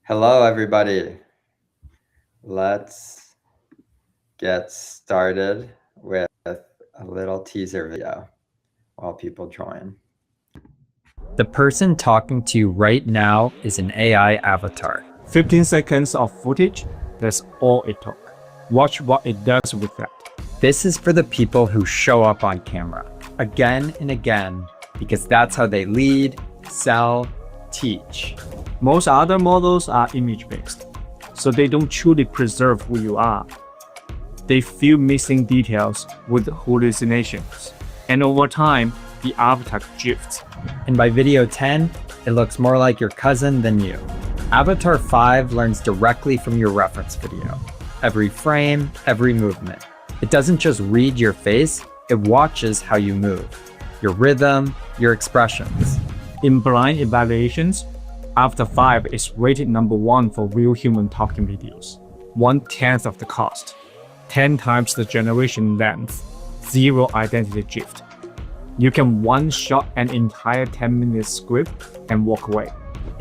Hello, everybody. Let's get started with a little teaser video while people join. The person talking to you right now is an AI avatar. 15 seconds of footage, that's all it took. Watch what it does with that. This is for the people who show up on camera again and again because that's how they lead, sell, teach. Most other models are image-based, so they don't truly preserve who you are. They fill missing details with hallucinations, and over time, the avatar drifts. And by video 10, it looks more like your cousin than you. Avatar 5 learns directly from your reference video. Every frame, every movement. It doesn't just read your face, it watches how you move, your rhythm, your expressions. In blind evaluations, Avatar 5 is rated number 1 for real human talking videos. 1/10 of the cost, 10 times the generation length, 0 identity drift. You can one-shot an entire 10-minute script and walk away.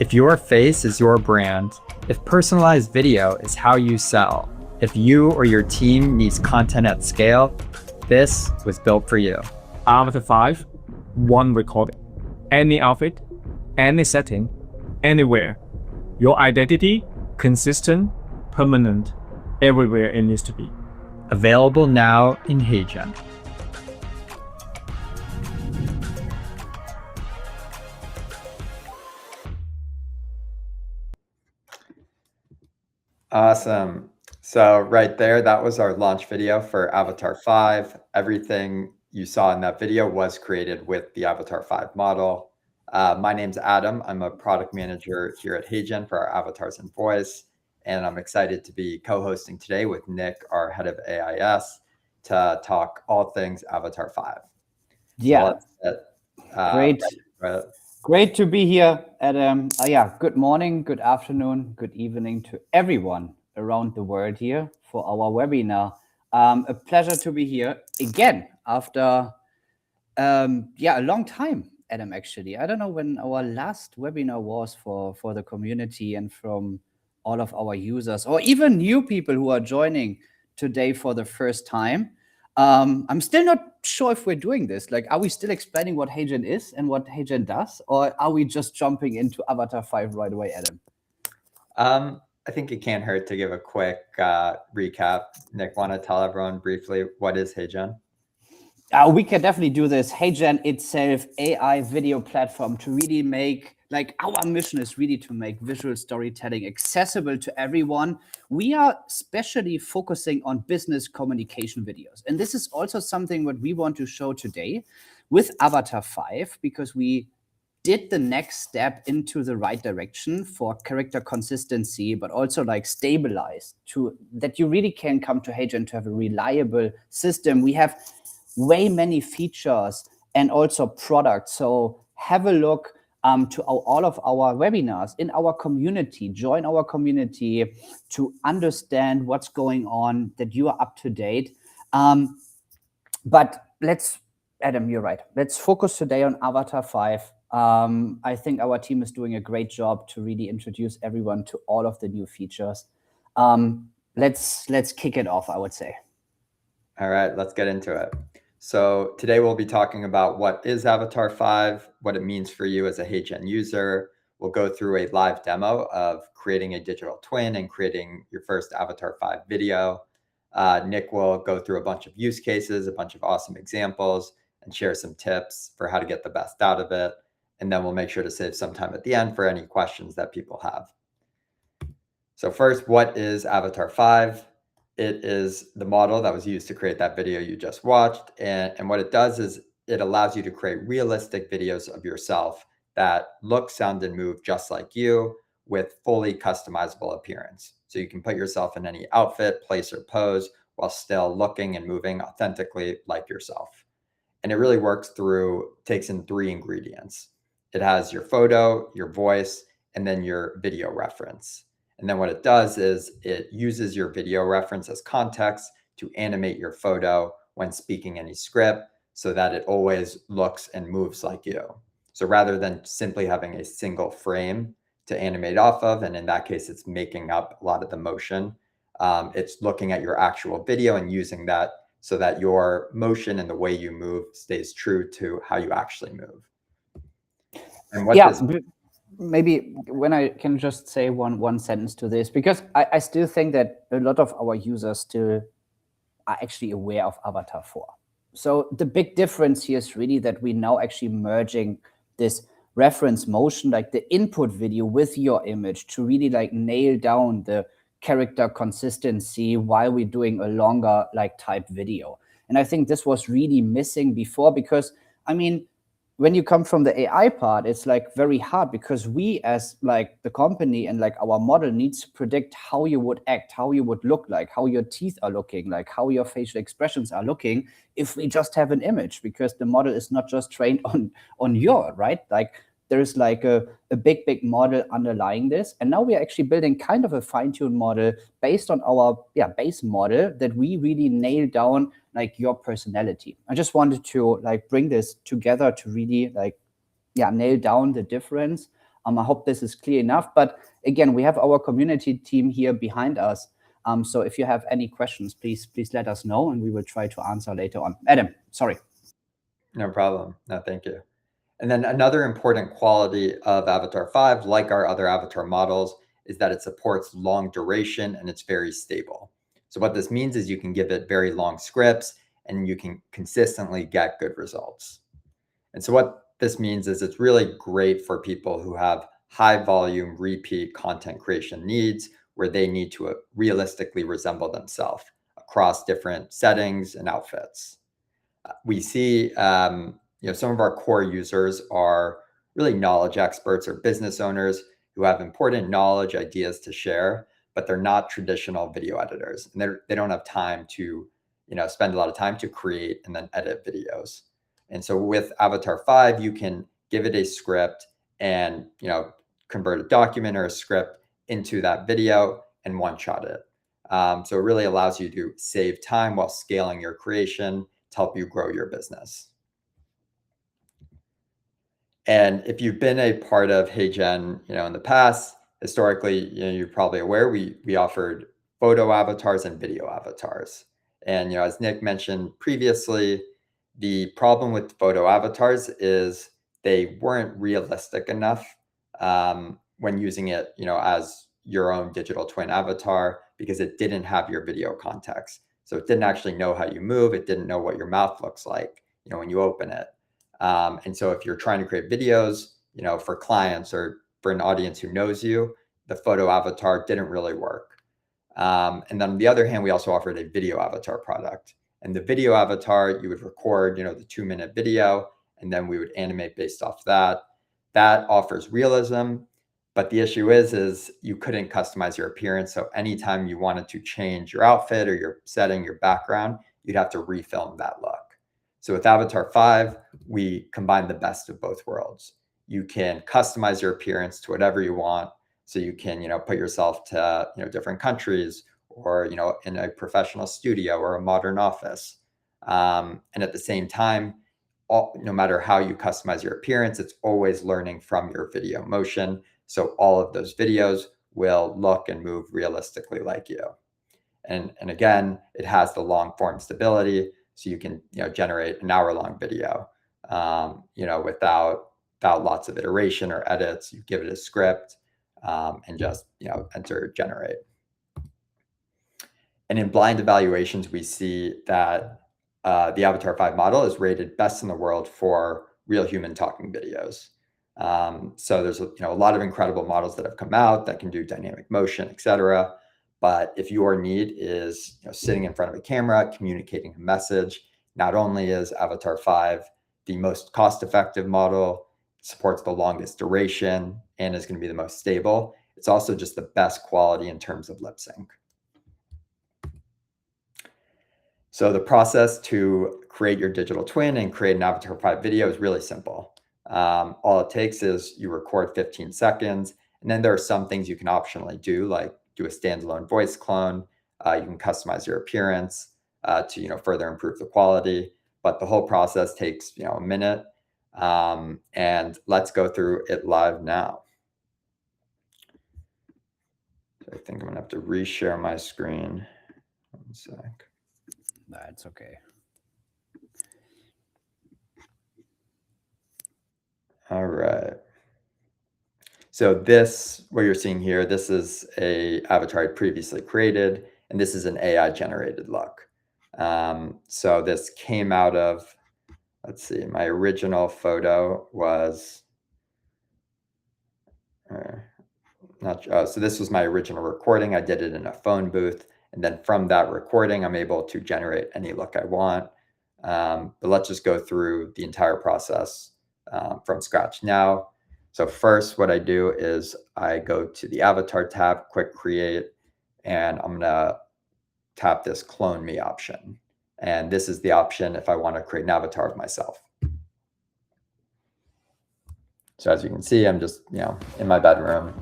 If your face is your brand, if personalized video is how you sell, if you or your team needs content at scale, this was built for you. Avatar 5, one recording. Any outfit, any setting, anywhere. Your identity, consistent, permanent, everywhere it needs to be. Available now in HeyGen. Awesome. So right there, that was our launch video for Avatar 5. Everything you saw in that video was created with the Avatar 5 model. My name's Adam. I'm a product manager here at HeyGen for our avatars and voice. And I'm excited to be co-hosting today with Nick, our head of AIS, to talk all things Avatar 5. Yeah, great. Great to be here, Adam. Good morning, good afternoon, good evening to everyone around the world here for our webinar. A pleasure to be here again after a long time, Adam, actually. I don't know when our last webinar was for the community and from all of our users or even new people who are joining today for the first time. I'm still not sure if we're doing this. Like, are we still explaining what HeyGen is and what HeyGen does, or are we just jumping into Avatar 5 right away, Adam? I think it can't hurt to give a quick recap. Nick, want to tell everyone briefly what is HeyGen? We can definitely do this. HeyGen itself, AI video platform to really make, like, our mission is really to make visual storytelling accessible to everyone. We are especially focusing on business communication videos. And this is also something what we want to show today with Avatar 5, because we did the next step into the right direction for character consistency, but also like stabilized to that you really can come to HeyGen to have a reliable system. We have way many features and also products. So have a look to all of our webinars in our community. Join our community to understand what's going on, that you are up to date. But Adam, you're right. Let's focus today on Avatar 5. I think our team is doing a great job to really introduce everyone to all of the new features. Let's kick it off, I would say. All right, let's get into it. So today we'll be talking about what is Avatar 5, what it means for you as a HeyGen user. We'll go through a live demo of creating a digital twin and creating your first Avatar 5 video. Nick will go through a bunch of use cases, a bunch of awesome examples, and share some tips for how to get the best out of it. And then we'll make sure to save some time at the end for any questions that people have. So first, what is Avatar 5? It is the model that was used to create that video you just watched. And what it does is it allows you to create realistic videos of yourself that look, sound, and move just like you with fully customizable appearance. So you can put yourself in any outfit, place, or pose while still looking and moving authentically like yourself. And it really takes in 3 ingredients. It has your photo, your voice, and then your video reference. And then what it does is it uses your video reference as context to animate your photo when speaking any script so that it always looks and moves like you. So rather than simply having a single frame, to animate off of. And in that case, it's making up a lot of the motion. It's looking at your actual video and using that so that your motion and the way you move stays true to how you actually move. And what this maybe when I can just say one sentence to this, because I still think that a lot of our users still are actually aware of Avatar 4. So the big difference here is really that we now actually merging this reference motion, like the input video with your image, to really like nail down the character consistency while we're doing a longer like type video. And I think this was really missing before, because I mean, when you come from the AI part, it's like very hard, because we as like the company and like our model needs to predict how you would act, how you would look like, how your teeth are looking, like how your facial expressions are looking if we just have an image, because the model is not just trained on your, right? Like there's like a big model underlying this. And now we are actually building kind of a fine-tuned model based on our base model that we really nail down like your personality. I just wanted to like bring this together to really like, nail down the difference. I hope this is clear enough. But again, we have our community team here behind us. So if you have any questions, please let us know and we will try to answer later on. Adam, sorry. No problem. No, thank you. And then another important quality of Avatar 5, like our other Avatar models, is that it supports long duration and it's very stable. So what this means is you can give it very long scripts and you can consistently get good results. And so what this means is it's really great for people who have high volume repeat content creation needs, where they need to realistically resemble themselves across different settings and outfits. We see some of our core users are really knowledge experts or business owners who have important knowledge, ideas to share, but they're not traditional video editors. And they don't have time to spend a lot of time to create and then edit videos. And so with Avatar 5, you can give it a script and convert a document or a script into that video and one-shot it. So it really allows you to save time while scaling your creation to help you grow your business. And if you've been a part of HeyGen, in the past, historically, you're probably aware we offered photo avatars and video avatars. And as Nick mentioned previously, the problem with photo avatars is they weren't realistic enough when using it, as your own digital twin avatar, because it didn't have your video context. So it didn't actually know how you move. It didn't know what your mouth looks like, when you open it. And so if you're trying to create videos, for clients or for an audience who knows you, the photo avatar didn't really work. And then on the other hand, we also offered a video avatar product. And the video avatar, you would record, the 2-minute video, and then we would animate based off that. That offers realism. But the issue is you couldn't customize your appearance. So anytime you wanted to change your outfit or your setting, your background, you'd have to refilm that look. So with Avatar 5, we combine the best of both worlds. You can customize your appearance to whatever you want. So you can, put yourself to, different countries, or, in a professional studio or a modern office. And at the same time, no matter how you customize your appearance, it's always learning from your video motion. So all of those videos will look and move realistically like you. And again, it has the long form stability. So you can, generate an hour-long video, without lots of iteration or edits. You give it a script and just, enter, generate. And in blind evaluations, we see that the Avatar 5 model is rated best in the world for real human talking videos. So there's a lot of incredible models that have come out that can do dynamic motion, etc. But if your need is sitting in front of a camera, communicating a message, not only is Avatar 5 the most cost-effective model, supports the longest duration, and is going to be the most stable, it's also just the best quality in terms of lip sync. So the process to create your digital twin and create an Avatar 5 video is really simple. All it takes is you record 15 seconds, and then there are some things you can optionally do, like do a standalone voice clone. You can customize your appearance to further improve the quality, but the whole process takes a minute. And let's go through it live now. think I'm gonna have to reshare my screen. 1 sec. That's okay. All right. So this, what you're seeing here, this is a avatar I previously created, and this is an AI generated look. So this came out of, let's see, my original photo was, so this was my original recording. I did it in a phone booth. And then from that recording, I'm able to generate any look I want. But let's just go through the entire process from scratch now. So first, what I do is I go to the avatar tab, quick create, and I'm gonna tap this clone me option. And this is the option if I want to create an avatar of myself. So as you can see, I'm just, in my bedroom,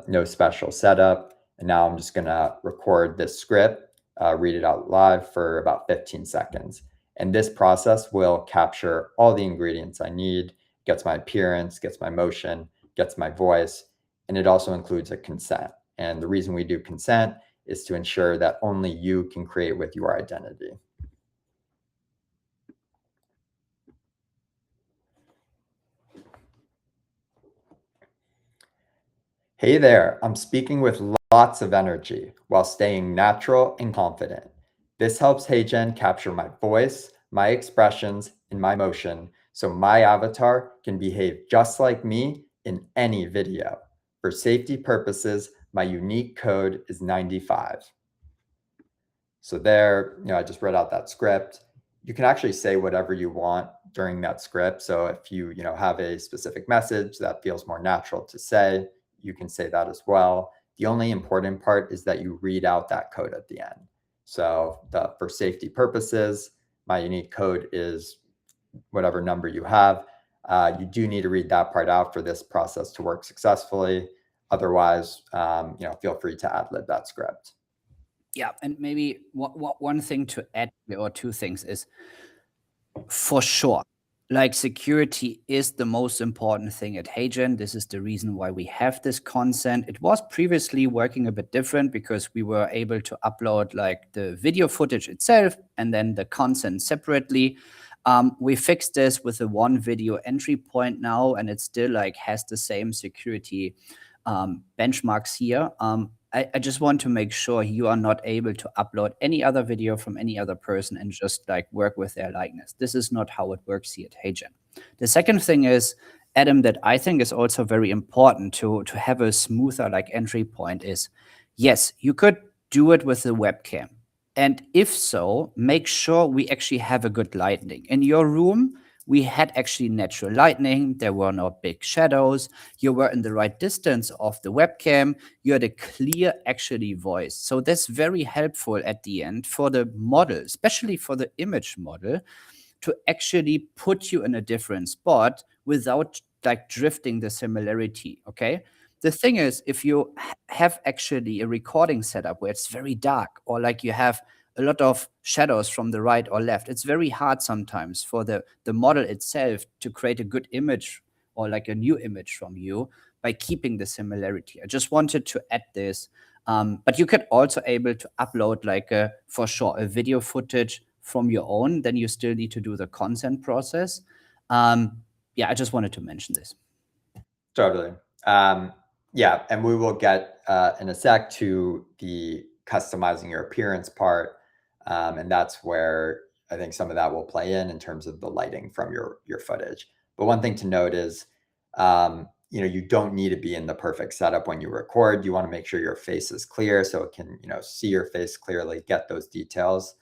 no special setup. And now I'm just gonna record this script, read it out live for about 15 seconds. And this process will capture all the ingredients I need, gets my appearance, gets my motion, gets my voice, and it also includes a consent. And the reason we do consent is to ensure that only you can create with your identity. Hey there, I'm speaking with lots of energy while staying natural and confident. This helps HeyGen capture my voice, my expressions, and my motion so my avatar can behave just like me in any video. For safety purposes, my unique code is 95. So there, I just read out that script. You can actually say whatever you want during that script. So if you, have a specific message that feels more natural to say, you can say that as well. The only important part is that you read out that code at the end. So for safety purposes, my unique code is whatever number you have. You do need to read that part out for this process to work successfully. Otherwise, feel free to ad-lib that script. Yeah, and maybe one thing to add here, or two things, is for sure, like, security is the most important thing at HeyGen. This is the reason why we have this consent. It was previously working a bit different because we were able to upload like the video footage itself and then the consent separately. We fixed this with a one video entry point now, and it still like has the same security benchmarks here. I just want to make sure you are not able to upload any other video from any other person and just like work with their likeness. This is not how it works here at HeyGen. The second thing is, Adam, that I think is also very important to have a smoother like entry point is, yes, you could do it with the webcam. And if so, make sure we actually have a good lighting. In your room, we had actually natural lighting. There were no big shadows. You were in the right distance of the webcam. You had a clear, actually, voice. So that's very helpful at the end for the model, especially for the image model, to actually put you in a different spot without like drifting the similarity, okay? The thing is, if you have actually a recording setup where it's very dark, or like you have a lot of shadows from the right or left, it's very hard sometimes for the model itself to create a good image or like a new image from you by keeping the similarity. I just wanted to add this. But you could also able to upload like for sure a video footage from your own. Then you still need to do the consent process. Yeah, I just wanted to mention this. Totally. Yeah, and we will get in a sec to the customizing your appearance part. And that's where I think some of that will play in terms of the lighting from your footage. But one thing to note is, you don't need to be in the perfect setup when you record. You want to make sure your face is clear so it can, see your face clearly, get those details.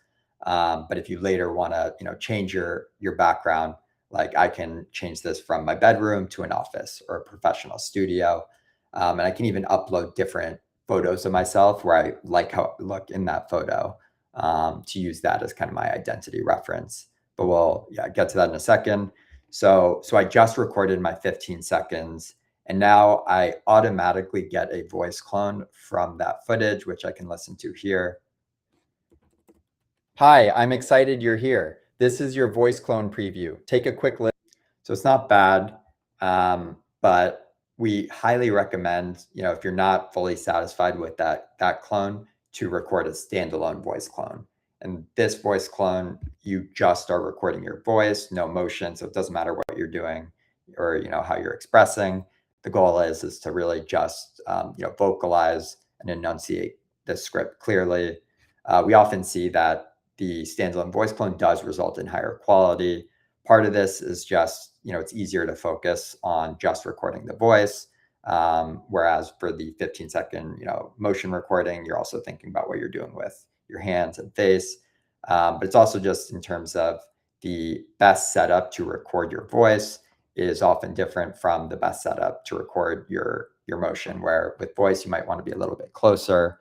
But if you later want to, change your background, like I can change this from my bedroom to an office or a professional studio. And I can even upload different photos of myself where I like how I look in that photo, to use that as kind of my identity reference. But we'll get to that in a second. So I just recorded my 15 seconds, and now I automatically get a voice clone from that footage, which I can listen to here. Hi, I'm excited you're here. This is your voice clone preview. Take a quick listen. So it's not bad, but we highly recommend, if you're not fully satisfied with that clone, to record a standalone voice clone. And this voice clone, you just are recording your voice, no motion, so it doesn't matter what you're doing or how you're expressing. The goal is to really just vocalize and enunciate the script clearly. We often see that the standalone voice clone does result in higher quality. Part of this is just, it's easier to focus on just recording the voice. Whereas for the 15-second, motion recording, you're also thinking about what you're doing with your hands and face. But it's also just in terms of the best setup to record your voice is often different from the best setup to record your motion, where with voice, you might want to be a little bit closer,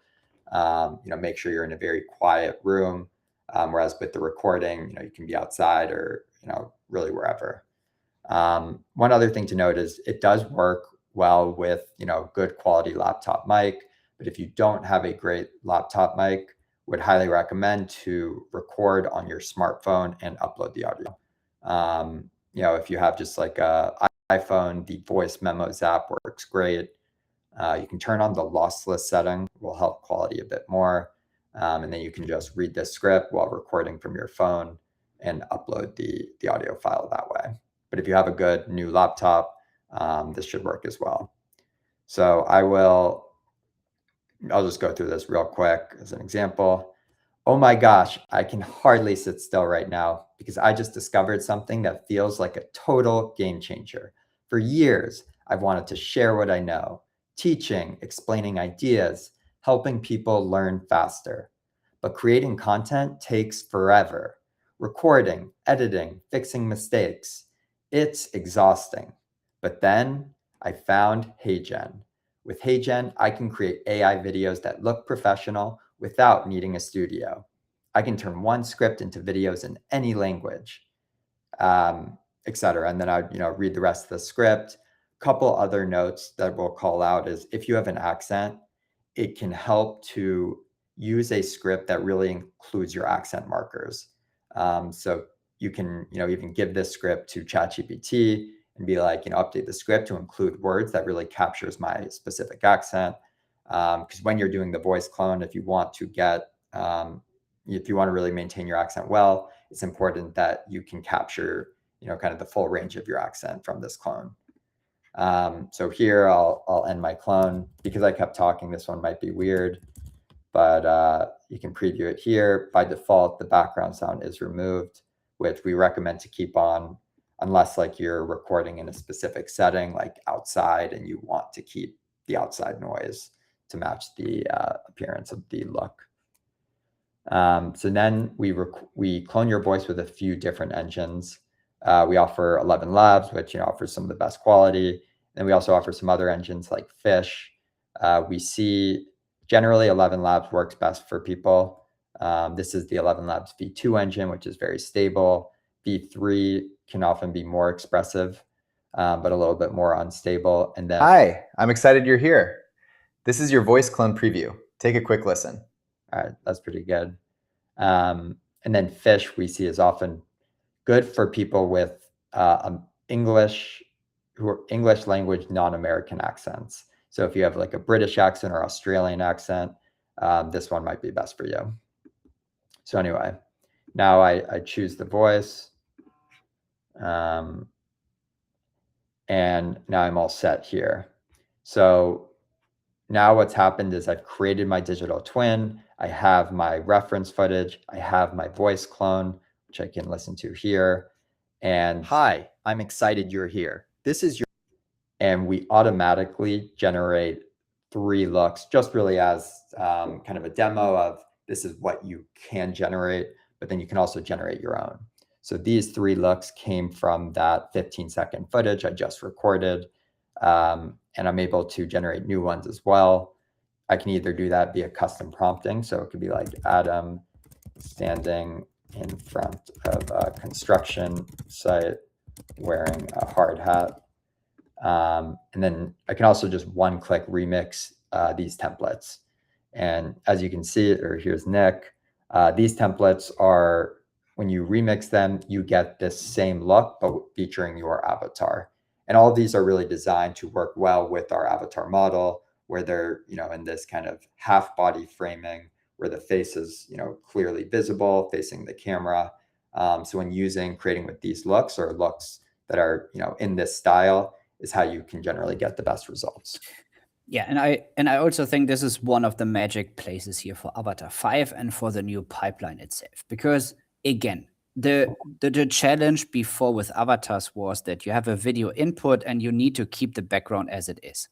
make sure you're in a very quiet room. Whereas with the recording, you can be outside or, really wherever. One other thing to note is it does work well with, good quality laptop mic, but if you don't have a great laptop mic, would highly recommend to record on your smartphone and upload the audio. If you have just like a iPhone, the voice memos app works great. You can turn on the lossless setting, will help quality a bit more. And then you can just read the script while recording from your phone and upload the audio file that way. But if you have a good new laptop, this should work as well. So I'll just go through this real quick as an example. Oh my gosh, I can hardly sit still right now because I just discovered something that feels like a total game changer. For years, I've wanted to share what I know, teaching, explaining ideas, helping people learn faster. But creating content takes forever. Recording, editing, fixing mistakes. It's exhausting. But then I found HeyGen. With HeyGen, I can create AI videos that look professional without needing a studio. I can turn one script into videos in any language, etc. And then I read the rest of the script. Couple other notes that we'll call out is if you have an accent, it can help to use a script that really includes your accent markers. So you can even give this script to ChatGPT and be like, update the script to include words that really captures my specific accent. Because when you're doing the voice clone, if you want to really maintain your accent well, it's important that you can capture, kind of the full range of your accent from this clone. So here I'll end my clone. Because I kept talking, this one might be weird, but you can preview it here. By default, the background sound is removed, which we recommend to keep on unless like you're recording in a specific setting, like outside, and you want to keep the outside noise to match the appearance of the look. So then we clone your voice with a few different engines. We offer 11 Labs, which offers some of the best quality. And we also offer some other engines like Fish. We see generally 11 Labs works best for people. This is the 11 Labs V2 engine, which is very stable. V3 can often be more expressive, but a little bit more unstable. And then Hi, I'm excited you're here. This is your voice clone preview. Take a quick listen. All right, that's pretty good. And then Fish we see is often good for people with English language non-American accents. So if you have like a British accent or Australian accent, this one might be best for you. So anyway, now I choose the voice. And now I'm all set here. So now what's happened is I've created my digital twin. I have my reference footage. I have my voice clone, which I can listen to here. And hi, I'm excited you're here. This is your, and we automatically generate 3 looks, just really as kind of a demo of this is what you can generate, but then you can also generate your own. So these 3 looks came from that 15-second footage I just recorded. And I'm able to generate new ones as well. I can either do that via custom prompting. So it could be like Adam standing in front of a construction site wearing a hard hat. And then I can also just one-click remix these templates. And as you can see, or here's Nick, these templates are, when you remix them, you get this same look, but featuring your avatar. And all of these are really designed to work well with our avatar model, where they're, in this kind of half body framing where the face is, clearly visible facing the camera. So when creating with these looks or looks that are, in this style is how you can generally get the best results. Yeah, and I also think this is one of the magic places here for Avatar 5 and for the new pipeline itself. Because again, the challenge before with avatars was that you have a video input and you need to keep the background as it is.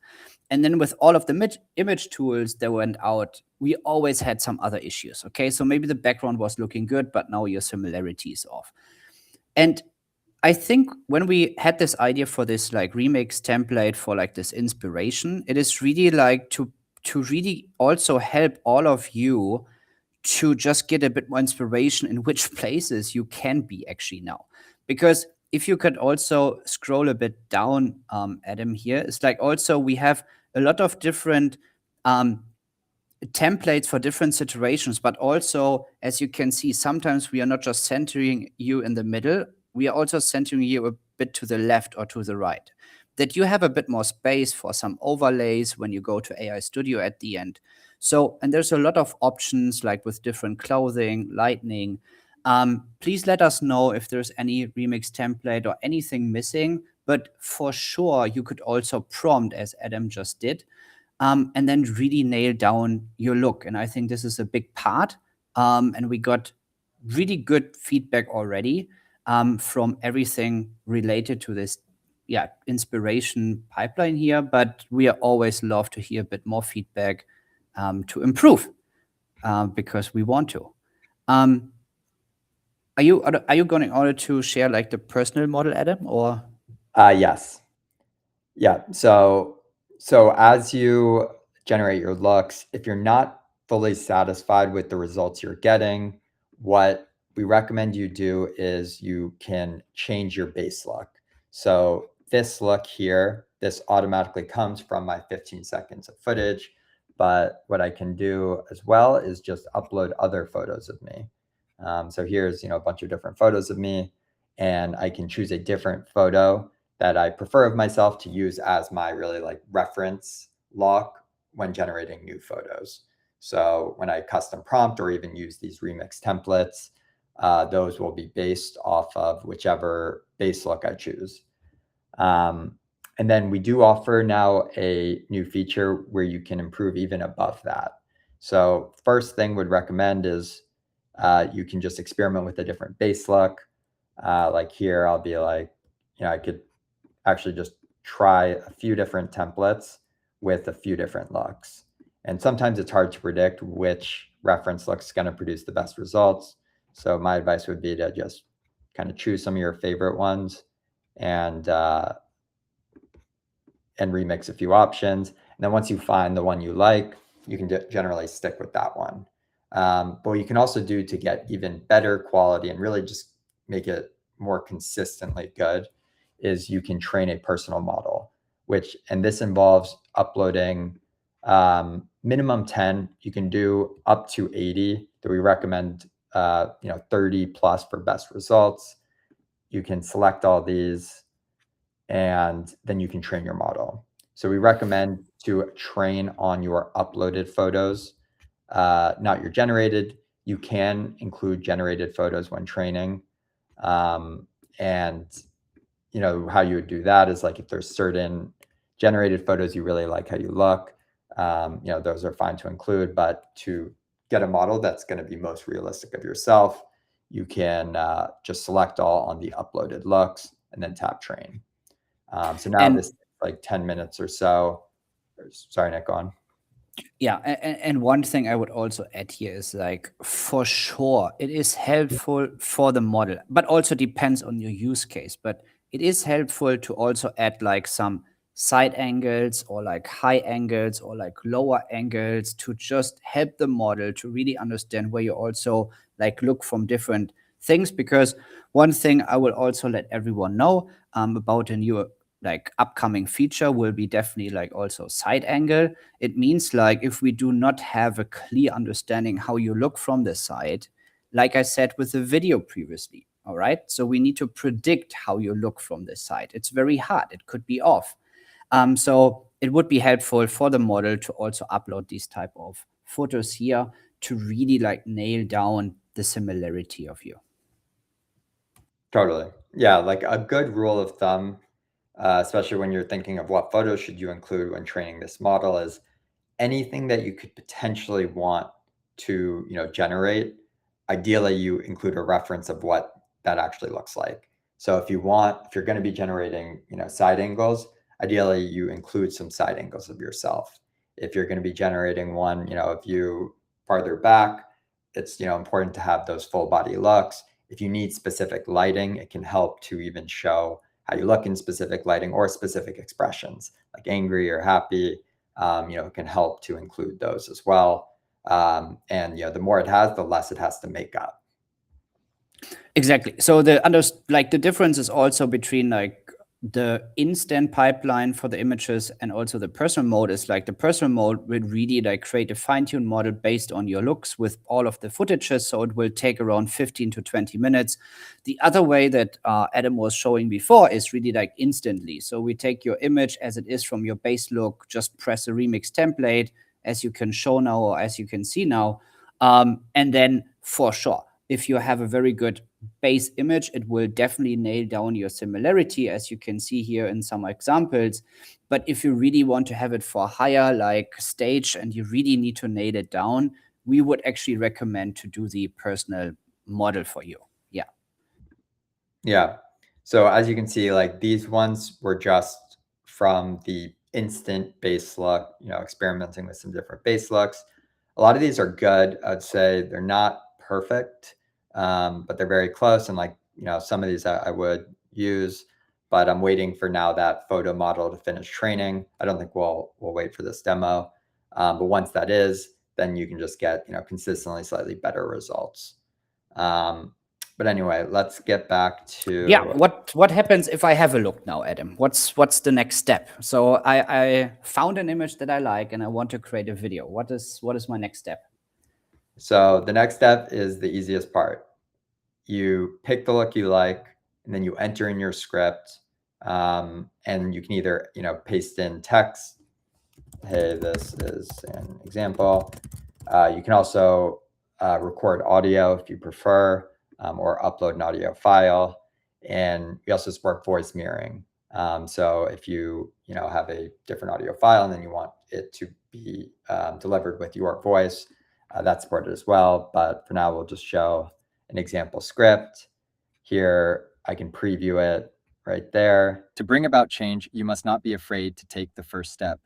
And then with all of the image tools that went out, we always had some other issues. Okay, so maybe the background was looking good, but now your similarity is off. And I think when we had this idea for this like remix template for like this inspiration, it is really like to really also help all of you to just get a bit more inspiration in which places you can be actually now. Because if you could also scroll a bit down, Adam, here, it's like also we have a lot of different templates for different situations, but also, as you can see, sometimes we are not just centering you in the middle, we are also centering you a bit to the left or to the right. That you have a bit more space for some overlays when you go to AI Studio at the end. So, and there's a lot of options like with different clothing, lighting. Please let us know if there's any remix template or anything missing. But for sure, you could also prompt, as Adam just did, and then really nail down your look. And I think this is a big part. And we got really good feedback already from everything related to this inspiration pipeline here. But we always love to hear a bit more feedback to improve because we want to. Are you going in order to share like the personal model, Adam, or? Yes. Yeah. So as you generate your looks, if you're not fully satisfied with the results you're getting, what we recommend you do is you can change your base look. So this look here, this automatically comes from my 15 seconds of footage. But what I can do as well is just upload other photos of me. So here's, a bunch of different photos of me, and I can choose a different photo that I prefer of myself to use as my really like reference lock when generating new photos. So when I custom prompt or even use these remix templates, those will be based off of whichever base look I choose. And then we do offer now a new feature where you can improve even above that. So first thing would recommend is you can just experiment with a different base look. Like here, I'll be like, I could actually just try a few different templates with a few different looks. And sometimes it's hard to predict which reference look is going to produce the best results. So my advice would be to just kind of choose some of your favorite ones and remix a few options. And then once you find the one you like, you can generally stick with that one. But what you can also do to get even better quality and really just make it more consistently good is you can train a personal model, and this involves uploading minimum 10. You can do up to 80 that we recommend, 30 plus for best results. You can select all these and then you can train your model. So we recommend to train on your uploaded photos, not your generated. You can include generated photos when training. And how you would do that is like if there's certain generated photos you really like how you look, those are fine to include. But to get a model that's going to be most realistic of yourself, you can just select all on the uploaded looks and then tap train. So now this is like 10 minutes or so. Sorry, Nick, go on. Yeah, and one thing I would also add here is like, for sure, it is helpful for the model, but also depends on your use case. But it is helpful to also add like some side angles or like high angles or like lower angles to just help the model to really understand where you also like look from different things. Because one thing I will also let everyone know about a new like upcoming feature will be definitely like also side angle. It means like if we do not have a clear understanding how you look from the side, like I said with the video previously, all right? So we need to predict how you look from this side. It's very hard. It could be off. So it would be helpful for the model to also upload these type of photos here to really like nail down the similarity of you. Totally. Yeah, like a good rule of thumb, especially when you're thinking of what photos should you include when training this model, is anything that you could potentially want to, generate. Ideally, you include a reference of what that actually looks like. So if you're going to be generating, side angles, ideally you include some side angles of yourself. If you're going to be generating one, of you farther back, it's, important to have those full body looks. If you need specific lighting, it can help to even show how you look in specific lighting or specific expressions, like angry or happy. It can help to include those as well. And the more it has, the less it has to make up. Exactly. So the difference is also between like the instant pipeline for the images and also the personal mode is like the personal mode will really like create a fine-tuned model based on your looks with all of the footages. So it will take around 15 to 20 minutes. The other way that Adam was showing before is really like instantly. So we take your image as it is from your base look, just press a remix template as you can show now or as you can see now. And then for sure, if you have a very good base image, it will definitely nail down your similarity, as you can see here in some examples. But if you really want to have it for higher like stage and you really need to nail it down, we would actually recommend to do the personal model for you. Yeah. Yeah. So as you can see, like these ones were just from the instant base look, experimenting with some different base looks. A lot of these are good. I'd say they're not perfect, but they're very close. And like, some of these I would use, but I'm waiting for now that photo model to finish training. I don't think we'll wait for this demo. But once that is, then you can just get, consistently slightly better results. But anyway, let's get back to what happens if I have a look now, Adam? What's the next step? So I found an image that I like and I want to create a video. What is my next step? So the next step is the easiest part. You pick the look you like, and then you enter in your script, and you can either paste in text. Hey, this is an example. You can also record audio if you prefer, or upload an audio file. And we also support voice mirroring. So if you have a different audio file and then you want it to be delivered with your voice, that's supported as well. But for now, we'll just show an example script. Here, I can preview it right there. To bring about change, you must not be afraid to take the first step.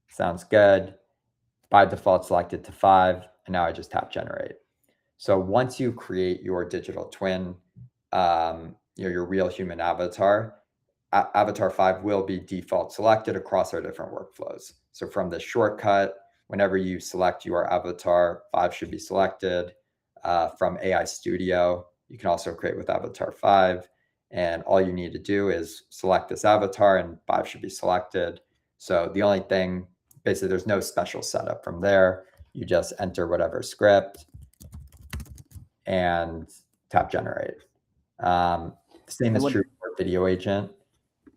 Sounds good. By default, selected to 5, and now I just tap generate. So once you create your digital twin, your real human avatar, Avatar 5 will be default selected across our different workflows. So from the shortcut, whenever you select your avatar, 5 should be selected. From AI Studio, you can also create with Avatar 5. And all you need to do is select this avatar and 5 should be selected. So the only thing, basically there's no special setup from there. You just enter whatever script and tap generate. The same is true for Video Agent.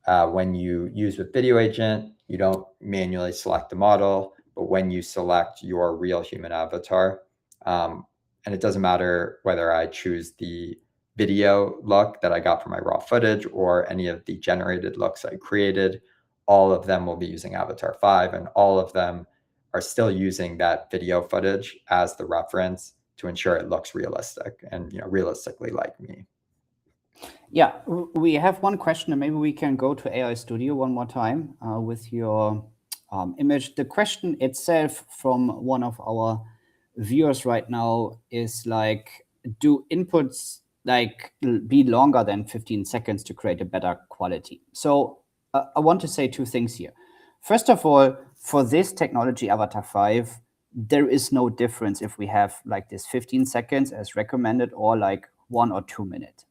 When you use with Video Agent, you don't manually select the model, but when you select your real human avatar, and it doesn't matter whether I choose the video look that I got from my raw footage or any of the generated looks I created, all of them will be using Avatar 5, and all of them are still using that video footage as the reference to ensure it looks realistic and realistically like me. Yeah, we have one question, and maybe we can go to AI Studio one more time with your image. The question itself from one of our viewers right now is like, do inputs like be longer than 15 seconds to create a better quality? So I want to say two things here. First of all, for this technology, Avatar 5, there is no difference if we have like this 15 seconds as recommended or like 1 or 2 minutes.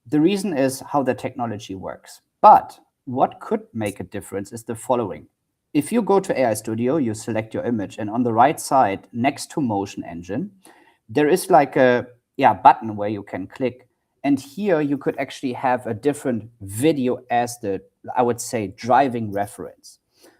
The reason is how the technology works. But what could make a difference is the following. If you go to AI Studio, you select your image, and on the right side, next to Motion Engine, there is like a button where you can click And here you could actually have a different video as the, I would say, driving reference.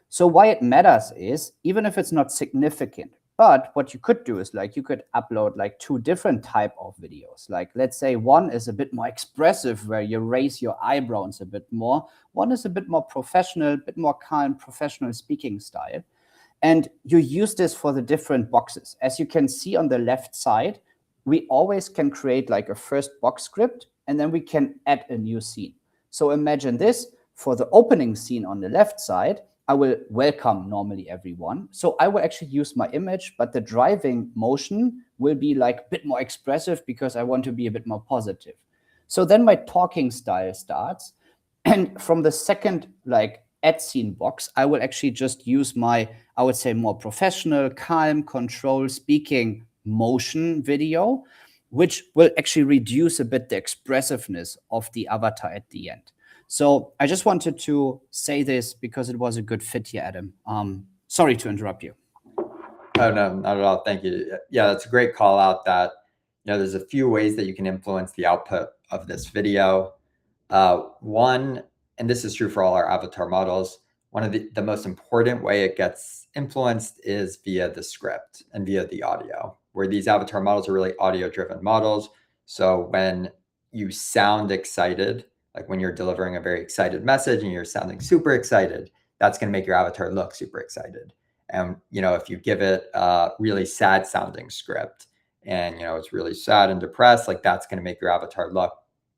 So why it matters is, even if it's not significant, but what you could do is like you could upload like 2 different type of videos. Like let's say one is a bit more expressive where you raise your eyebrows a bit more. One is a bit more professional, a bit more calm, professional speaking style. And you use this for the different boxes. As you can see on the left side, we always can create like a first box script, and then we can add a new scene. So imagine this, for the opening scene on the left side, I will welcome normally everyone. So I will actually use my image, but the driving motion will be like a bit more expressive because I want to be a bit more positive. So then my talking style starts. And from the second like add scene box, I will actually just use my, I would say, more professional, calm, controlled speaking motion video, which will actually reduce a bit the expressiveness of the avatar at the end. So I just wanted to say this because it was a good fit here, Adam. Sorry to interrupt you. Oh, no, not at all. Thank you. Yeah, that's a great call out that, there's a few ways that you can influence the output of this video. One, and this is true for all our avatar models, one of the most important way it gets influenced is via the script and via the audio, where these avatar models are really audio-driven models. So when you sound excited, like when you're delivering a very excited message and you're sounding super excited, that's going to make your avatar look super excited. And, if you give it a really sad sounding script and, it's really sad and depressed, like that's going to make your avatar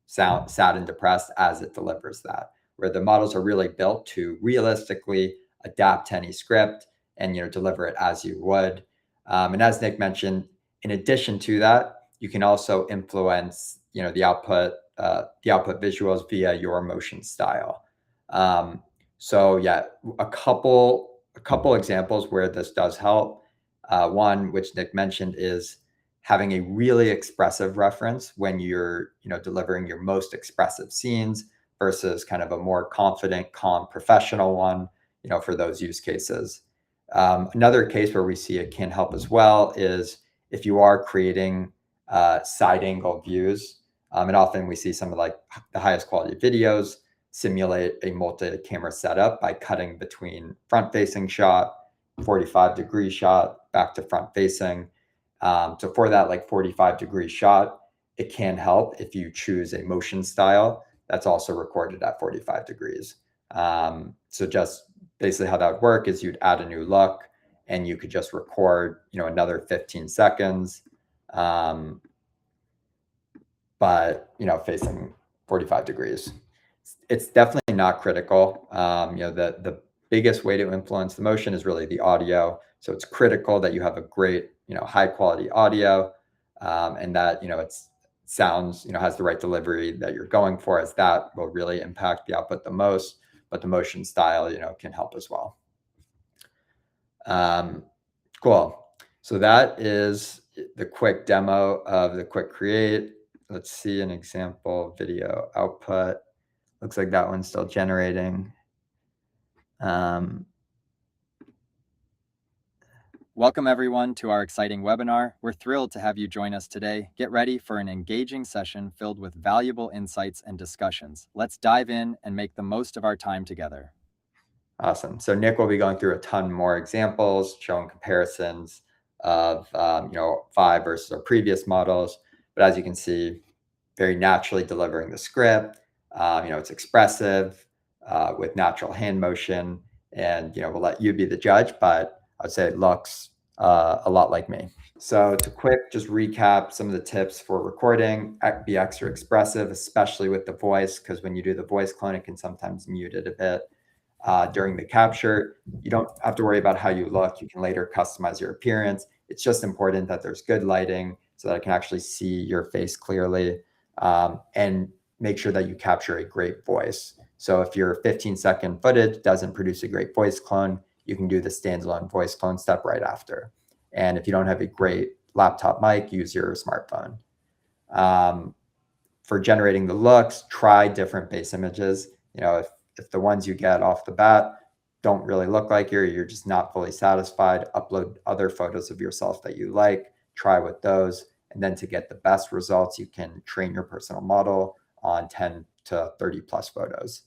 sound sad and depressed as it delivers that, where the models are really built to realistically adapt to any script and, deliver it as you would. And as Nick mentioned, in addition to that, you can also influence, the output visuals via your motion style. So yeah, a couple examples where this does help. One, which Nick mentioned, is having a really expressive reference when you're, delivering your most expressive scenes versus kind of a more confident, calm, professional one, for those use cases. Another case where we see it can help as well is if you are creating side angle views. And often we see some of like the highest quality videos simulate a multi-camera setup by cutting between front-facing shot, 45-degree shot, back to front-facing. So for that like 45-degree shot, it can help if you choose a motion style that's also recorded at 45 degrees. So just basically how that would work is you'd add a new look and you could just record, another 15 seconds, but, facing 45 degrees. It's definitely not critical. The biggest way to influence the motion is really the audio. So it's critical that you have a great, high quality audio, and that, it sounds, has the right delivery that you're going for, as that will really impact the output the most, but the motion style, can help as well. Cool. So that is the quick demo of the quick create. Let's see an example video output. Looks like that one's still generating. Welcome everyone to our exciting webinar. We're thrilled to have you join us today. Get ready for an engaging session filled with valuable insights and discussions. Let's dive in and make the most of our time together. Awesome. So Nick will be going through a ton more examples, showing comparisons of 5 versus our previous models. But as you can see, very naturally delivering the script. It's expressive with natural hand motion, and we'll let you be the judge, but I'd say it looks a lot like me. So to quick just recap some of the tips for recording, be extra expressive, especially with the voice, because when you do the voice clone, it can sometimes mute it a bit. During the capture, you don't have to worry about how you look. You can later customize your appearance. It's just important that there's good lighting so that I can actually see your face clearly, and make sure that you capture a great voice. So if your 15-second footage doesn't produce a great voice clone, you can do the standalone voice clone step right after. And if you don't have a great laptop mic, use your smartphone. For generating the looks, try different base images. If the ones you get off the bat don't really look like you're just not fully satisfied, upload other photos of yourself that you like, try with those, And then to get the best results, you can train your personal model on 10 to 30 plus photos.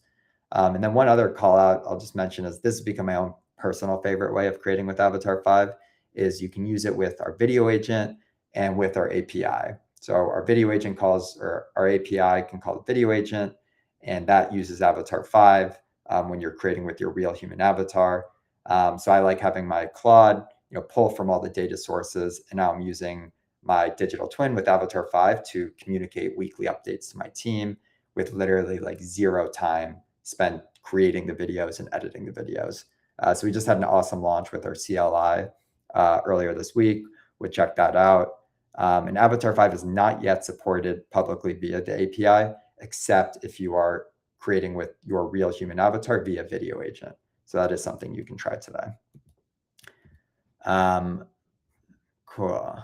And then one other call out I'll just mention is this has become my own personal favorite way of creating with Avatar 5 is you can use it with our video agent and with our API. So our video agent calls, or our API can call the video agent, and that uses Avatar 5 when you're creating with your real human avatar. So I like having my Claude, pull from all the data sources, and now I'm using my digital twin with Avatar 5 to communicate weekly updates to my team with literally like 0 time spent creating the videos and editing the videos. So we just had an awesome launch with our CLI earlier this week. We checked that out. And Avatar 5 is not yet supported publicly via the API, except if you are creating with your real human avatar via video agent. So that is something you can try today. Cool.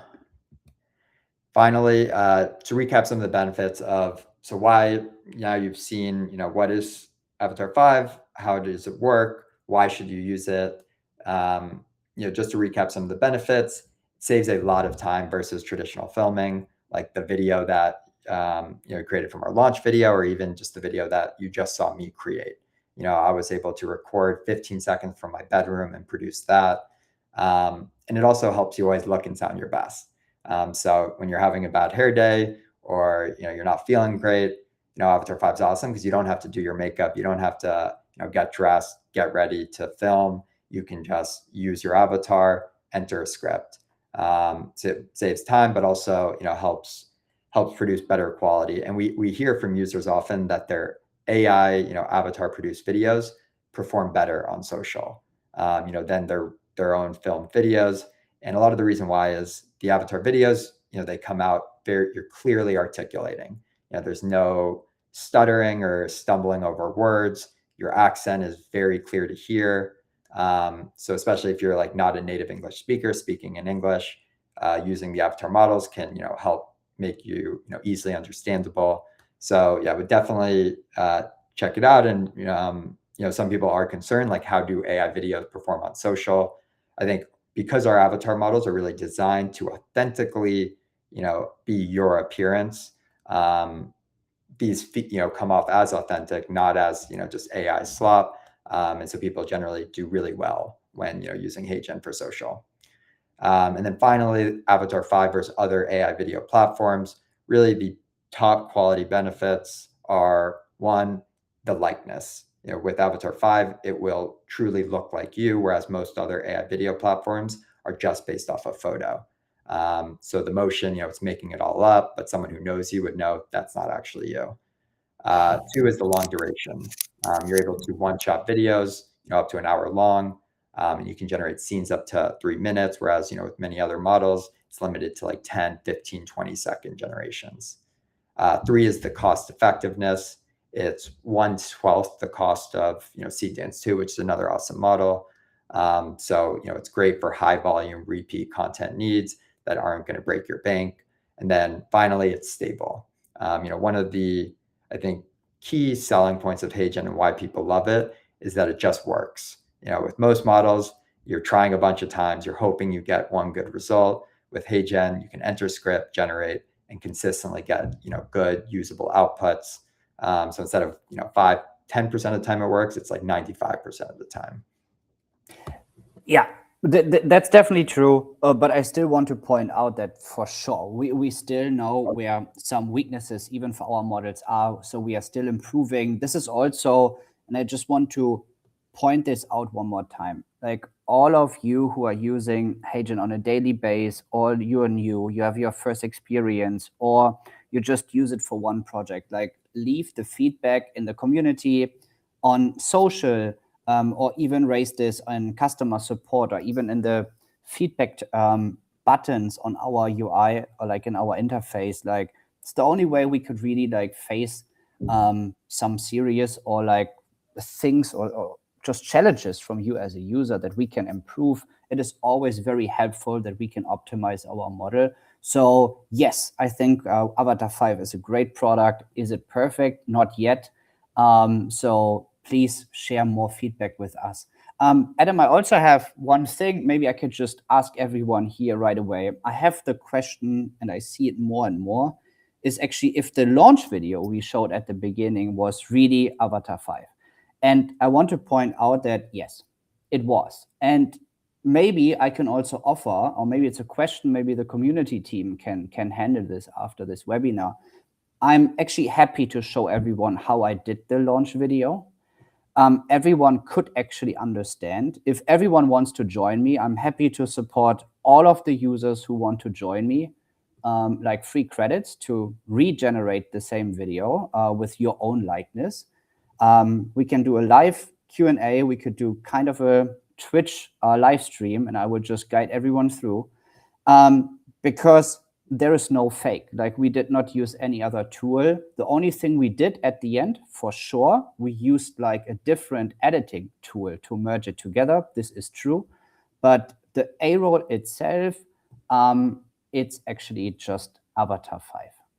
Finally, to recap some of the benefits of, so why now you've seen, what is Avatar 5? How does it work? Why should you use it? Just to recap some of the benefits, it saves a lot of time versus traditional filming, like the video that created from our launch video, or even just the video that you just saw me create. I was able to record 15 seconds from my bedroom and produce that. And it also helps you always look and sound your best. So when you're having a bad hair day, or you're not feeling great, Avatar 5 is awesome because you don't have to do your makeup. You don't have to get dressed, get ready to film. You can just use your avatar, enter a script. So it saves time, but also helps produce better quality. And we hear from users often that their AI avatar produced videos perform better on social than their own film videos. And a lot of the reason why is the avatar videos, they come out you're clearly articulating. There's no stuttering or stumbling over words. Your accent is very clear to hear. So especially if you're like not a native English speaker, speaking in English, using the avatar models can help make you easily understandable. So yeah, I would definitely check it out. And some people are concerned, like, how do AI videos perform on social? I think because our avatar models are really designed to authentically be your appearance, these come off as authentic, not as just AI slop. And so people generally do really well when using HeyGen for social. And then finally, Avatar 5 versus other AI video platforms, really the top quality benefits are, one, the likeness. With Avatar 5, it will truly look like you, whereas most other AI video platforms are just based off a photo. So the motion, it's making it all up, but someone who knows you would know that's not actually you. 2 is the long duration. You're able to one-shot videos, up to an hour long, and you can generate scenes up to 3 minutes, whereas, with many other models, it's limited to like 10, 15, 20-second generations. 3 is the cost effectiveness. It's 1/12 the cost of, Seedance 2, which is another awesome model. So, it's great for high volume repeat content needs that aren't going to break your bank. And then finally, it's stable. One of the, I think, key selling points of HeyGen and why people love it is that it just works. With most models, you're trying a bunch of times, you're hoping you get one good result. With HeyGen, you can enter script, generate, and consistently get, good usable outputs. So instead of, 10% of the time it works, it's like 95% of the time. Yeah, that's definitely true. But I still want to point out that for sure, we still know where some weaknesses, even for our models, are. So we are still improving. This is also, and I just want to point this out one more time. Like, all of you who are using HeyGen on a daily basis, or you're new, you have your first experience, or you just use it for one project, like, leave the feedback in the community, on social, or even raise this on customer support, or even in the feedback buttons on our UI, or like in our interface. Like, it's the only way we could really like face some serious or like things or just challenges from you as a user that we can improve. It is always very helpful that we can optimize our model. So yes, I think Avatar 5 is a great product. Is it perfect? Not yet. So please share more feedback with us. Adam, I also have one thing. Maybe I could just ask everyone here right away. I have the question, and I see it more and more, is actually if the launch video we showed at the beginning was really Avatar 5. And I want to point out that, yes, it was. And maybe I can also offer, or maybe it's a question, maybe the community team can handle this after this webinar. I'm actually happy to show everyone how I did the launch video. Everyone could actually understand. If everyone wants to join me, I'm happy to support all of the users who want to join me, like free credits to regenerate the same video with your own likeness. We can do a live Q&A. We could do kind of a Twitch live stream, and I would just guide everyone through because there is no fake. Like, we did not use any other tool. The only thing we did at the end, for sure, we used like a different editing tool to merge it together. This is true. But the A-roll itself, it's actually just Avatar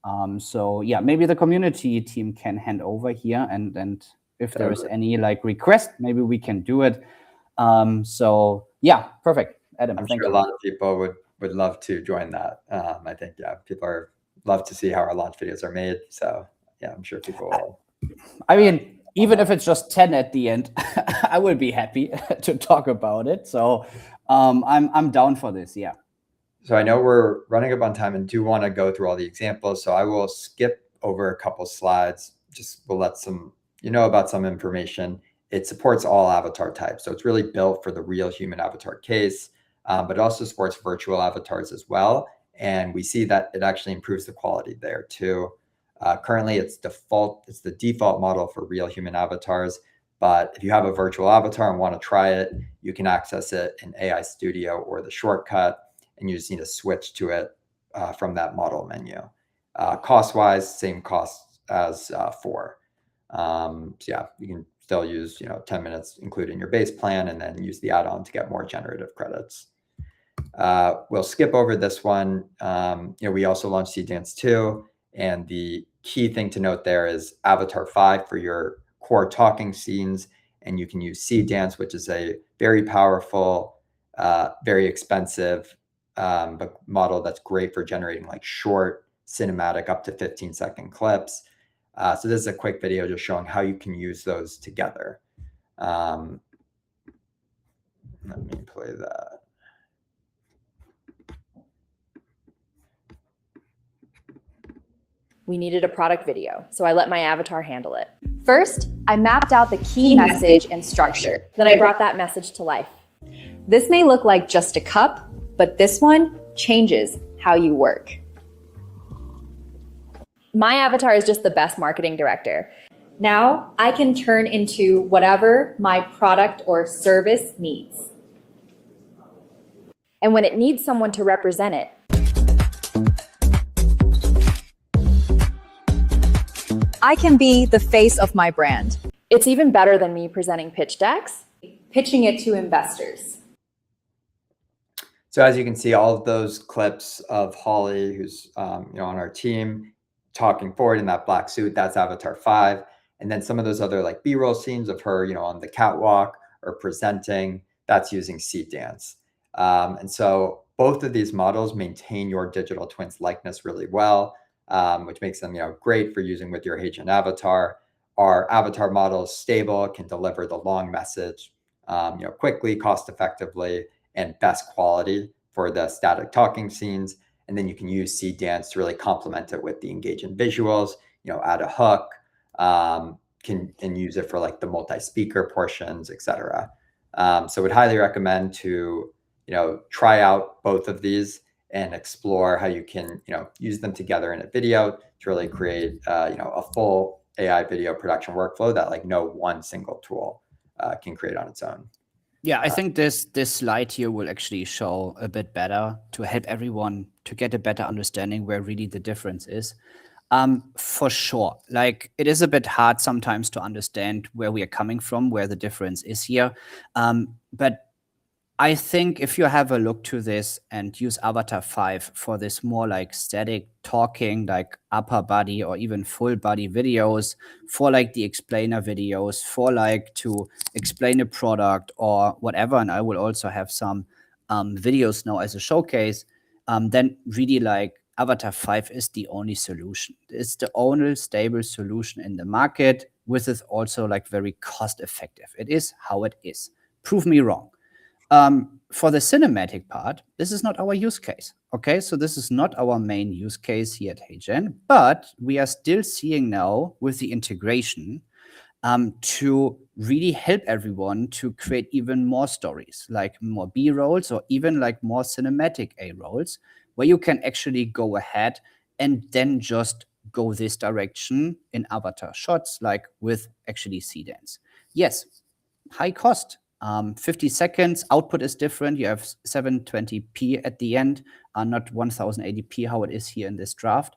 5. So yeah, maybe the community team can hand over here, and if there is any like request, maybe we can do it. So yeah, perfect. Adam, I'm thank sure you. a lot of people would love to join that. I think, yeah, people love to see how our launch videos are made. So yeah, I'm sure people will. I mean, even if it's just 10 at the end, I will be happy to talk about it. So I'm down for this. Yeah. So I know we're running up on time and do want to go through all the examples. So I will skip over a couple slides. Just we'll let about some information. It supports all avatar types. So it's really built for the real human avatar case, but it also supports virtual avatars as well. And we see that it actually improves the quality there too. Currently, it's the default model for real human avatars. But if you have a virtual avatar and want to try it, you can access it in AI Studio or the shortcut, and you just need to switch to it from that model menu. Cost-wise, same cost as 4. So yeah, you can still use 10 minutes included in your base plan, and then use the add-on to get more generative credits. We'll skip over this one. We also launched Seedance 2, and the key thing to note there is Avatar 5 for your core talking scenes, and you can use Seedance, which is a very powerful, very expensive but model that's great for generating like short cinematic up to 15-second clips. So this is a quick video just showing how you can use those together. Let me play that. We needed a product video, so I let my avatar handle it. First, I mapped out the key message and structure. Then I brought that message to life. This may look like just a cup, but this one changes how you work. My avatar is just the best marketing director. Now I can turn into whatever my product or service needs. And when it needs someone to represent it, I can be the face of my brand. It's even better than me presenting pitch decks, pitching it to investors. So as you can see, all of those clips of Holly, who's on our team, talking forward in that black suit, that's Avatar 5. And then some of those other like B-roll scenes of her, on the catwalk or presenting, that's using Seedance. And so both of these models maintain your digital twin's likeness really well, which makes them great for using with your HeyGen avatar. Our avatar model is stable, can deliver the long message quickly, cost effectively, and best quality for the static talking scenes. And then you can use Seedance to really complement it with the engaging visuals, add a hook, can use it for like the multi-speaker portions, etc. So would highly recommend to try out both of these and explore how you can use them together in a video to really create a full AI video production workflow that like no one single tool can create on its own. Yeah, I think this slide here will actually show a bit better to help everyone to get a better understanding where really the difference is. For sure, like it is a bit hard sometimes to understand where we are coming from, where the difference is here. But I think if you have a look to this and use Avatar 5 for this more like static talking, like upper body or even full body videos, for like the explainer videos, for like to explain a product or whatever, and I will also have some videos now as a showcase, then really like Avatar 5 is the only solution. It's the only stable solution in the market, with it also like very cost effective. It is how it is. Prove me wrong. For the cinematic part, this is not our use case. Okay, so this is not our main use case here at HeyGen, but we are still seeing now with the integration to really help everyone to create even more stories, like more B rolls or even like more cinematic A rolls, where you can actually go ahead and then just go this direction in avatar shots, like with actually CDance. Yes, high cost. 50 seconds, output is different. You have 720p at the end, not 1080p, how it is here in this draft.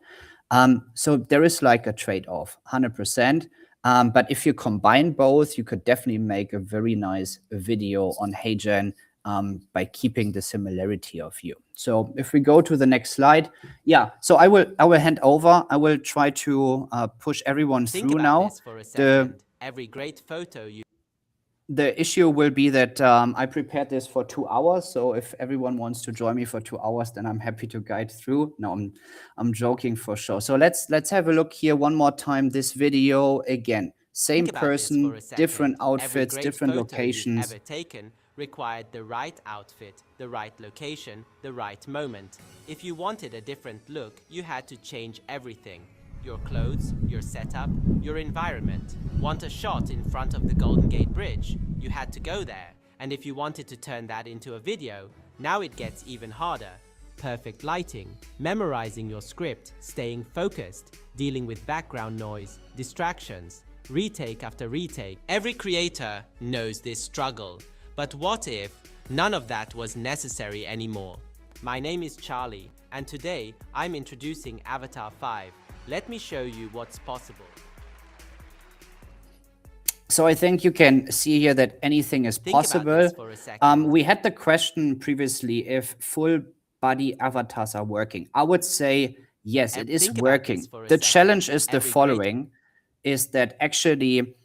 So there is like a trade-off, 100%. But if you combine both, you could definitely make a very nice video on HeyGen by keeping the similarity of you. So if we go to the next slide, yeah. So I will hand over. I will try to push everyone through now. Every great photo you. The issue will be that I prepared this for 2 hours. So if everyone wants to join me for 2 hours, then I'm happy to guide through. No, I'm joking for sure. So let's have a look here one more time. This video again, same person, different outfits, different locations. Ever taken required the right outfit, the right location, the right moment. If you wanted a different look, you had to change everything. Your clothes, your setup, your environment. Want a shot in front of the Golden Gate Bridge? You had to go there. And if you wanted to turn that into a video, now it gets even harder. Perfect lighting, memorizing your script, staying focused, dealing with background noise, distractions, retake after retake. Every creator knows this struggle. But what if none of that was necessary anymore? My name is Charlie, and today I'm introducing Avatar 5. Let me show you what's possible. So I think you can see here that anything is possible. We had the question previously if full body avatars are working. I would say yes, it is working. The challenge is the following, is that actually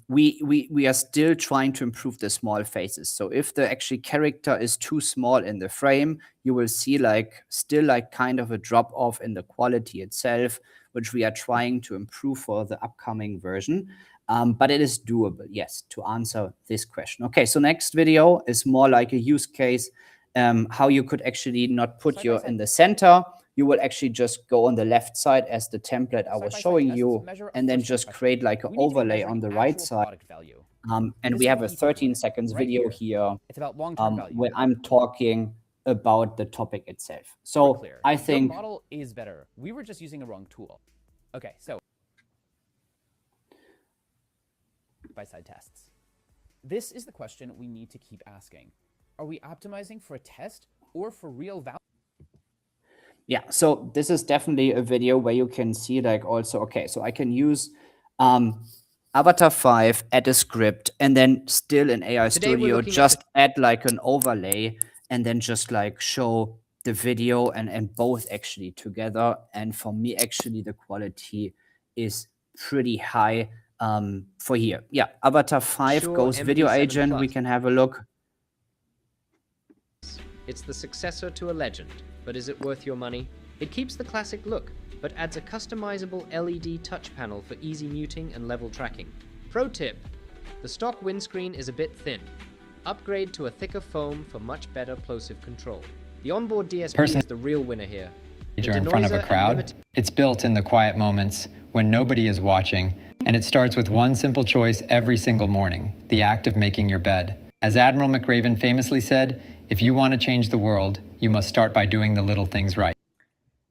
we are still trying to improve the small faces. So if the actually character is too small in the frame, you will see like still like kind of a drop off in the quality itself, which we are trying to improve for the upcoming version. But it is doable, yes, to answer this question. Okay, so next video is more like a use case, how you could actually not put you in the center. You will actually just go on the left side as the template I was showing you, and then just create like an overlay on the right side. And we have a 13 seconds video here where I'm talking about the topic itself. So I think your model is better. We were just using a wrong tool. Okay, so by-side tests. This is the question we need to keep asking. Are we optimizing for a test or for real value? Yeah, so this is definitely a video where you can see like also, okay, so I can use Avatar 5, add a script, and then still in AI Studio, just add like an overlay and then just like show the video and both actually together. And for me, actually, the quality is pretty high for here. Yeah, Avatar 5 goes video agent. We can have a look. It's the successor to a legend, but is it worth your money? It keeps the classic look, but adds a customizable LED touch panel for easy muting and level tracking. Pro tip, the stock windscreen is a bit thin. Upgrade to a thicker foam for much better plosive control. The onboard DSP is the real winner here. You're in front of a crowd. It's built in the quiet moments when nobody is watching, and it starts with one simple choice every single morning, the act of making your bed. As Admiral McRaven famously said, if you want to change the world, you must start by doing the little things right.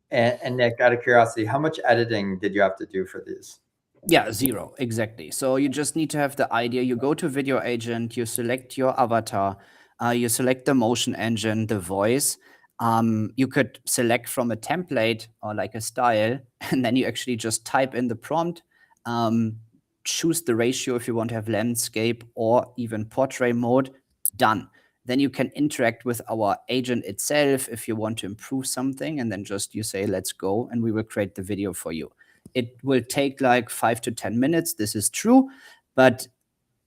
And Nick, out of curiosity, how much editing did you have to do for these? Yeah, 0, exactly. So you just need to have the idea. You go to Video Agent, you select your avatar, you select the motion engine, the voice. You could select from a template or like a style, and then you actually just type in the prompt, choose the ratio if you want to have landscape or even portrait mode, done. Then you can interact with our agent itself if you want to improve something, and then just you say, let's go, and we will create the video for you. It will take like 5 to 10 minutes. This is true, but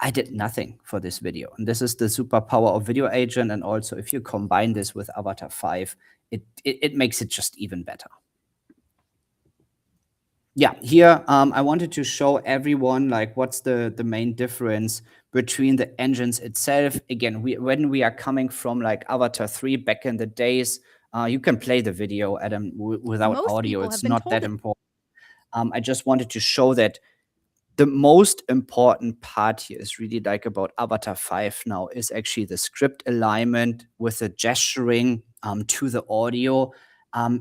I did nothing for this video. And this is the superpower of Video Agent. And also, if you combine this with Avatar 5, it makes it just even better. Yeah, here I wanted to show everyone like what's the main difference between the engines itself. Again, when we are coming from like Avatar 3 back in the days, you can play the video, Adam, without Most audio. people have It's been not told that it- important. I just wanted to show that the most important part here is really like about Avatar 5 now is actually the script alignment with the gesturing to the audio.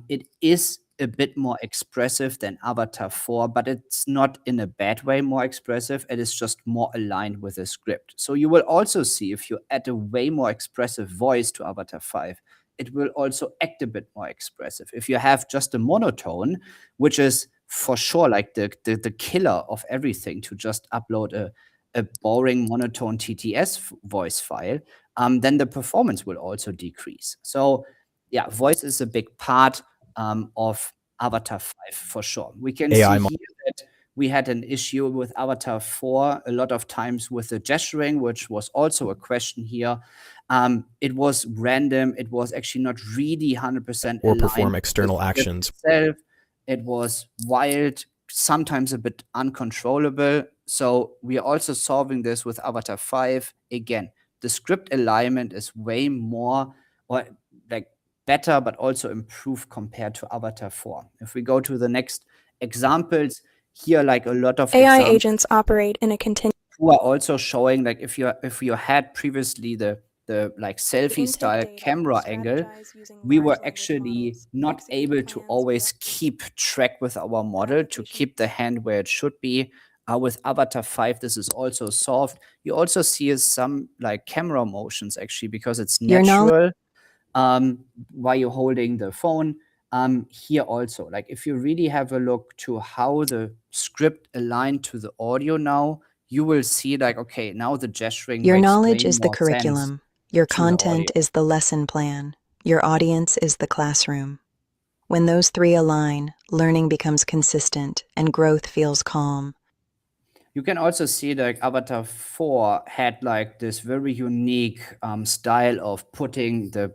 It is a bit more expressive than Avatar 4, but it's not in a bad way more expressive. It is just more aligned with the script. So you will also see if you add a way more expressive voice to Avatar 5, it will also act a bit more expressive. If you have just a monotone, which is for sure like the killer of everything, to just upload a boring monotone TTS voice file, then the performance will also decrease. So yeah, voice is a big part of Avatar 5 for sure. We can see here that we had an issue with Avatar 4 a lot of times with the gesturing, which was also a question here. It was random. It was actually not really 100% or aligned perform with external the script actions. itself. It was wild, sometimes a bit uncontrollable. So we are also solving this with Avatar 5. Again, the script alignment is way more or like better, but also improved compared to Avatar 4. If we go to the next examples, here like a lot of AI examples agents operate in a continuous who are also showing like if you had previously the like selfie style camera angle, we were actually not able to always keep track with our model to keep the hand where it should be. With Avatar 5, this is also solved. You also see some like camera motions actually because it's natural while you're holding the phone. Here also, like if you really have a look to how the script aligned to the audio now, you will see like, okay, now the gesturing Your makes knowledge way is the more sense curriculum. Your to the content audio. is the lesson plan. Your audience is the classroom. When those three align, learning becomes consistent and growth feels calm. You can also see like Avatar 4 had like this very unique style of putting the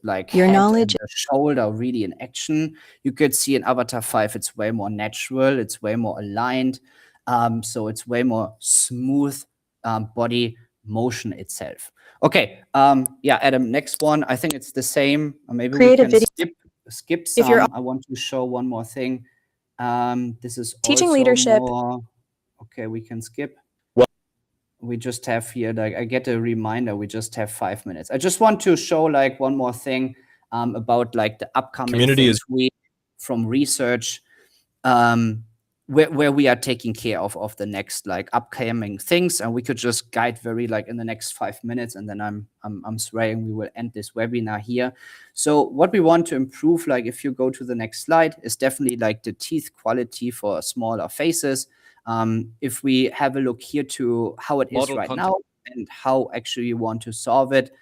like Your head knowledge and the shoulder really in action. You could see in Avatar 5, it's way more natural, it's way more aligned. So it's way more smooth body motion itself. Okay, yeah, Adam, next one. I think it's the same. Maybe Create a we can video. skip If you're some. I want to show one more thing. This is teaching also leadership. more. Okay, we can skip. Well- We just have here, like, I get a reminder, we just have 5 minutes. I just want to show like one more thing about like the upcoming Community things from research where we are taking care of the next like upcoming things, and we could just guide very like in the next 5 minutes, and then I'm swearing we will end this webinar here. So what we want to improve, like if you go to the next slide, is definitely like the teeth quality for smaller faces. If we have a look here to how it is right now and how actually you want to solve it,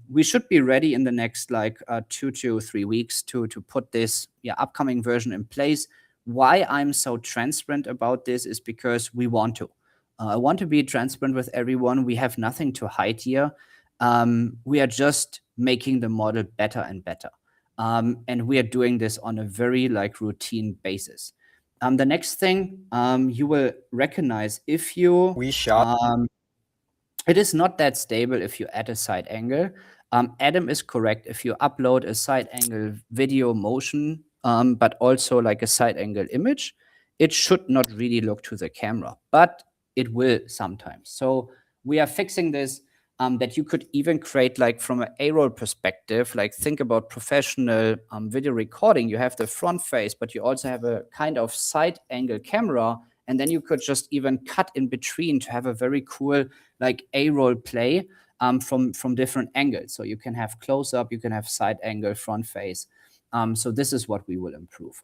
we should be ready in the next like 2 to 3 weeks to put this upcoming version in place. Why I'm so transparent about this is because we want to. I want to be transparent with everyone. We have nothing to hide here. We are just making the model better and better. And we are doing this on a very like routine basis. The next thing you will recognize if you it is not that stable if you add a side angle. Adam is correct. If you upload a side angle video motion, but also like a side angle image, it should not really look to the camera, but it will sometimes. So we are fixing this. That you could even create like from an A-roll perspective, like think about professional video recording. You have the front face, but you also have a kind of side angle camera. And then you could just even cut in between to have a very cool like A-roll play from different angles. So you can have close up, you can have side angle, front face. So this is what we will improve.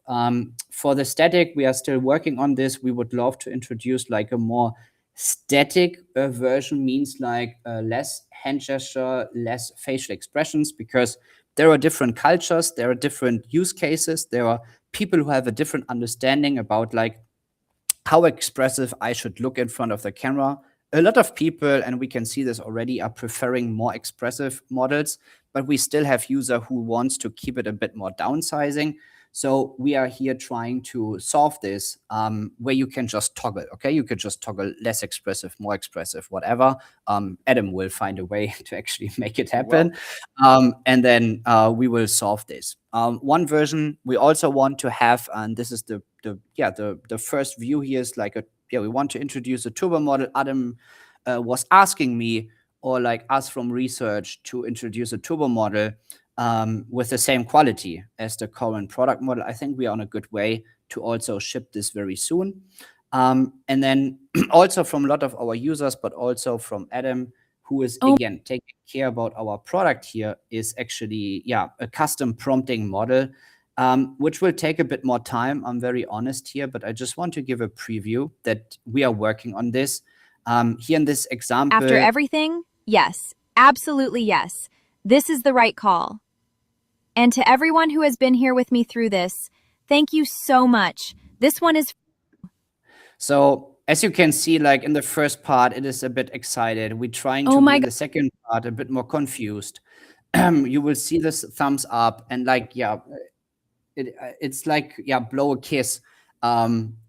For the static, we are still working on this. We would love to introduce like a more Static version means like less hand gesture, less facial expressions, because there are different cultures, there are different use cases, there are people who have a different understanding about like how expressive I should look in front of the camera. A lot of people, and we can see this already, are preferring more expressive models, but we still have user who wants to keep it a bit more downsizing. So we are here trying to solve this, where you can just toggle, okay? You could just toggle less expressive, more expressive, whatever. Adam will find a way to actually make it happen. And then we will solve this. One version we also want to have, and this is the first view here is like we want to introduce a turbo model. Adam was asking me, or like us from research, to introduce a turbo model with the same quality as the current product model. I think we are on a good way to also ship this very soon. And then also from a lot of our users, but also from Adam, who is again taking care about our product here, is actually a custom prompting model, which will take a bit more time. I'm very honest here, but I just want to give a preview that we are working on this. Here in this example, After everything, yes, absolutely yes. This is the right call. And to everyone who has been here with me through this, thank you so much. This one is... So as you can see, like in the first part, it is a bit excited. We're trying to be in the second part a bit more confused. You will see this thumbs up and like, it's like, blow a kiss.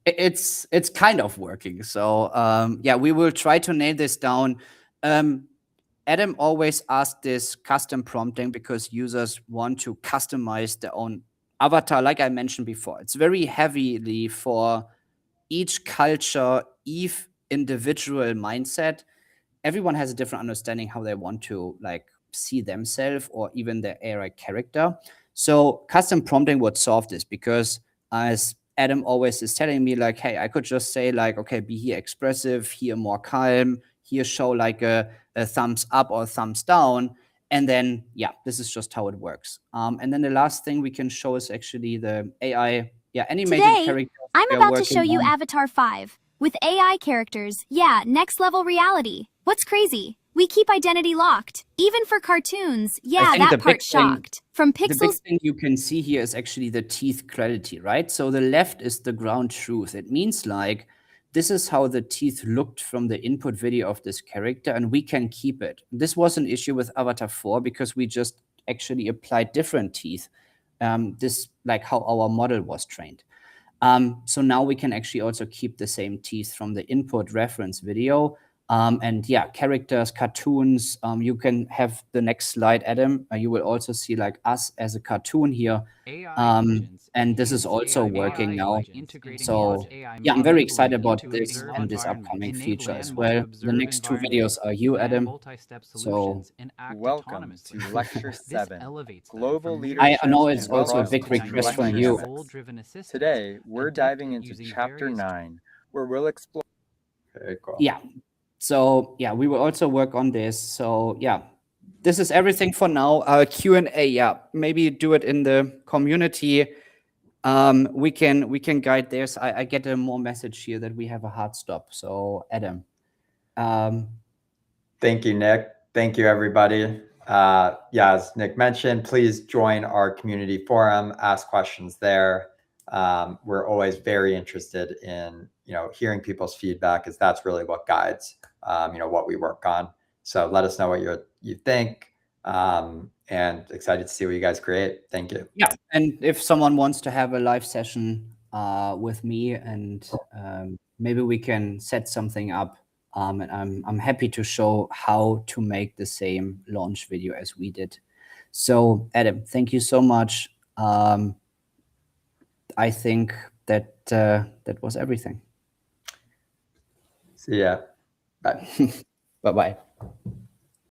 It's kind of working. So we will try to nail this down. Adam always asked this custom prompting because users want to customize their own avatar. Like I mentioned before, it's very heavily for each culture, each individual mindset. Everyone has a different understanding how they want to like see themselves or even their AI character. So custom prompting would solve this, because as Adam always is telling me, like, hey, I could just say like, okay, be here expressive, here more calm, here show like a thumbs up or thumbs down. And then, this is just how it works. And then the last thing we can show is actually the AI animated character. I'm about to show you Avatar 5 with AI characters. Yeah, next level reality. What's crazy? We keep identity locked, even for cartoons. Yeah, that part shocked. From pixels. The big thing you can see here is actually the teeth clarity, right? So the left is the ground truth. It means like, this is how the teeth looked from the input video of this character, and we can keep it. This was an issue with Avatar 4 because we just actually applied different teeth. This like how our model was trained. So now we can actually also keep the same teeth from the input reference video. And characters, cartoons, you can have the next slide, Adam. You will also see like us as a cartoon here. And this is also working now. So I'm very excited about this and this upcoming feature as well. The next two videos are you, Adam. So welcome to Lecture 7, Global Leadership. I know it's also a big request from you. Today, we're diving into Chapter 9, where we'll explore... Very cool. So we will also work on this. So this is everything for now. Q&A, maybe do it in the community. We can guide this. I get a more message here that we have a hard stop. So Adam. Thank you, Nick. Thank you, everybody. As Nick mentioned, please join our community forum, ask questions there. We're always very interested in hearing people's feedback, because that's really what guides what we work on. So let us know what you think, and excited to see what you guys create. Thank you. And if someone wants to have a live session with me, and maybe we can set something up, and I'm happy to show how to make the same launch video as we did. So Adam, thank you so much. I think that that was everything. See ya. Bye. Bye-bye.